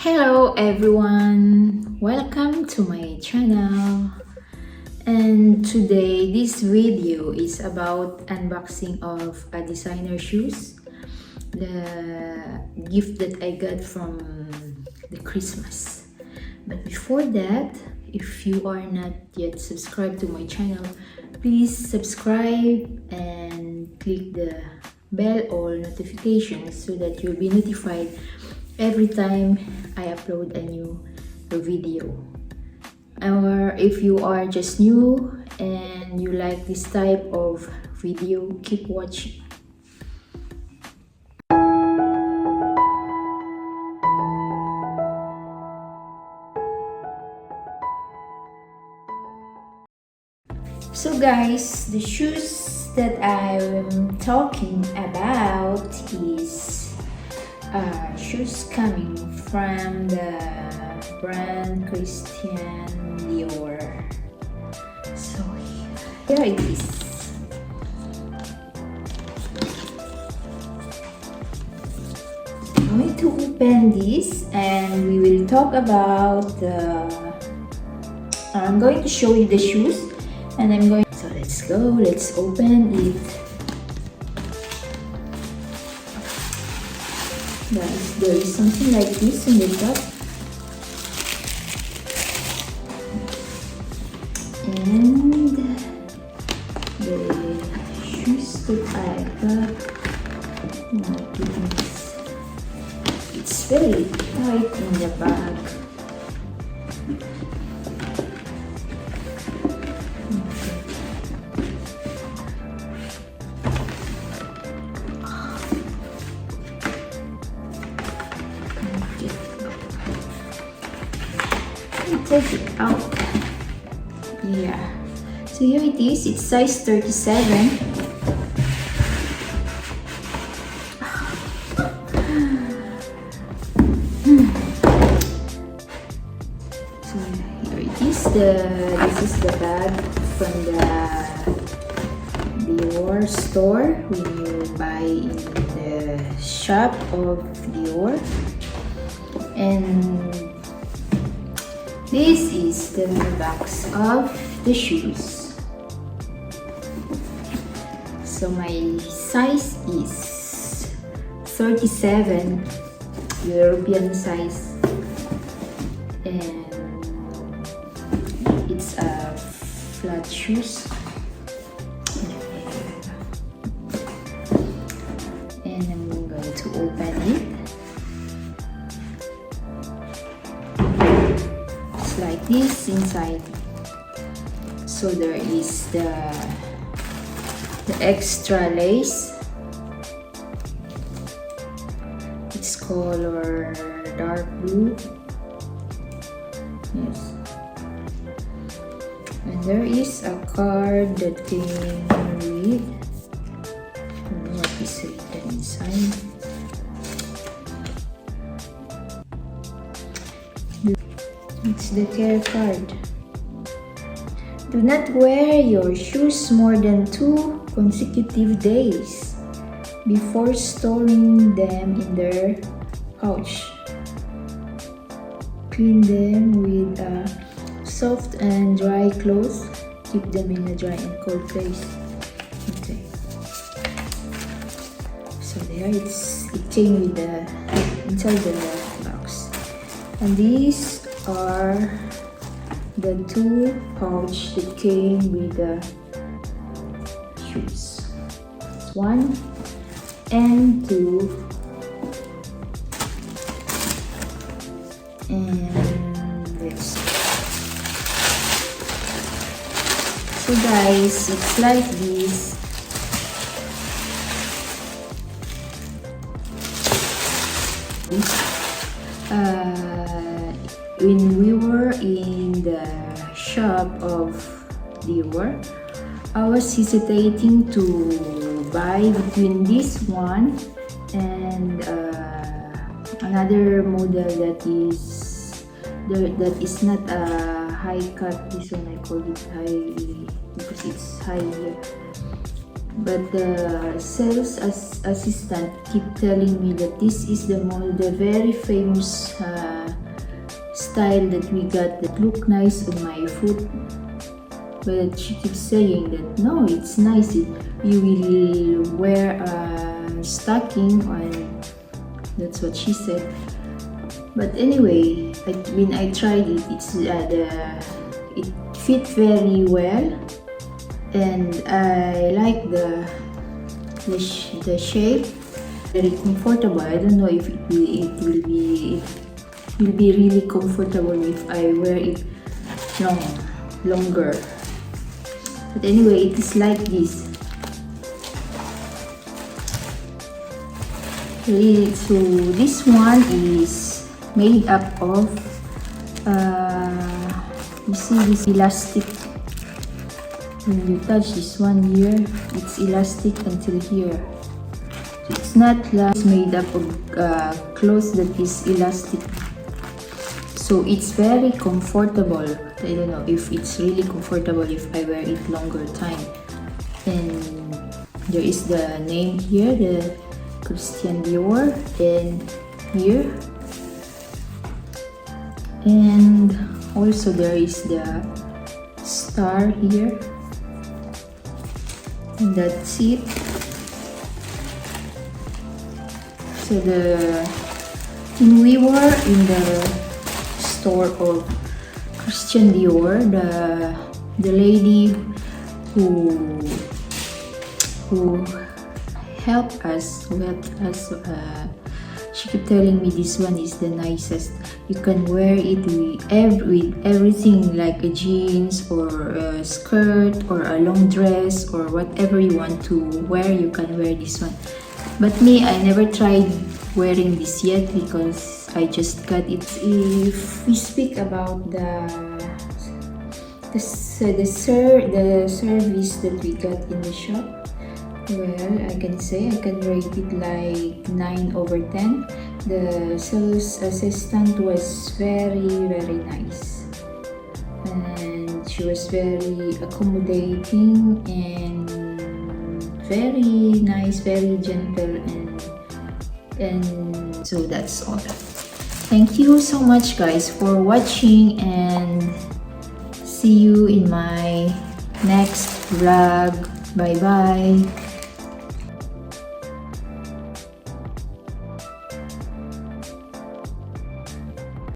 Hello everyone, welcome to my channel. And today this video is about unboxing of a designer shoes, the gift that I got from the Christmas. But before that, if you are not yet subscribed to my channel, please subscribe and click the bell or notifications so that you'll be notified every time I upload a new video. Or if you are just new and you like this type of video, keep watching. So guys, the shoes that I'm talking about is shoes coming from the brand Christian Dior. So here it is. I'm going to open this and we will talk about I'm going to show you the shoes and so let's go, let's open it. Guys, there is something like this in the top, and the shoes that I got, oh my goodness, it's very tight in the bag. Take it out. Yeah, so here it is. It's size 37. So here it is. This is the bag from the Dior store when you buy in the shop of Dior. And this is the box of the shoes. So my size is 37, European size, and it's a flat shoes. And I'm going to open it. Like this inside. So there is the extra lace. It's color dark blue. Yes. And there is a card that came with, I don't know what is written inside. It's the care card. Do not wear your shoes more than 2 consecutive days before storing them in their pouch. Clean them with a soft and dry cloth. Keep them in a dry and cold place. Okay. So there it came with the inside the box. And these are the 2 pouch that came with the shoes. 1 and 2, and let's see. So guys, it's like this. When we were in the shop of Dior, I was hesitating to buy between this one and another model that is not a high cut. This one I call it high because it's high here. but the sales assistant keep telling me that this is the very famous style that we got that look nice on my foot. But she keeps saying that no, it's nice. You will wear a stocking, and that's what she said. But anyway, when I tried it, it fit very well, and I like the shape. Very comfortable. I don't know if it will be really comfortable if I wear it longer. But anyway, it is like this. So this one is made up of you see this elastic. When you touch this one here, it's elastic until here. So it's not like it's made up of cloth that is elastic. So it's very comfortable. I don't know if it's really comfortable if I wear it longer time. And there is the name here, the Christian Dior, and here. And also there is the star here. And that's it. So when we were in the store of Christian Dior, the lady who helped us, she kept telling me this one is the nicest. You can wear it with everything, like a jeans or a skirt or a long dress or whatever you want to wear. You can wear this one. But me, I never tried wearing this yet because I just got it. If we speak about the service that we got in the shop, well, I can say I can rate it like 9/10. The sales assistant was very nice, and she was very accommodating and very nice, very gentle, and so that's all. Thank you so much guys for watching, and see you in my next vlog. Bye bye.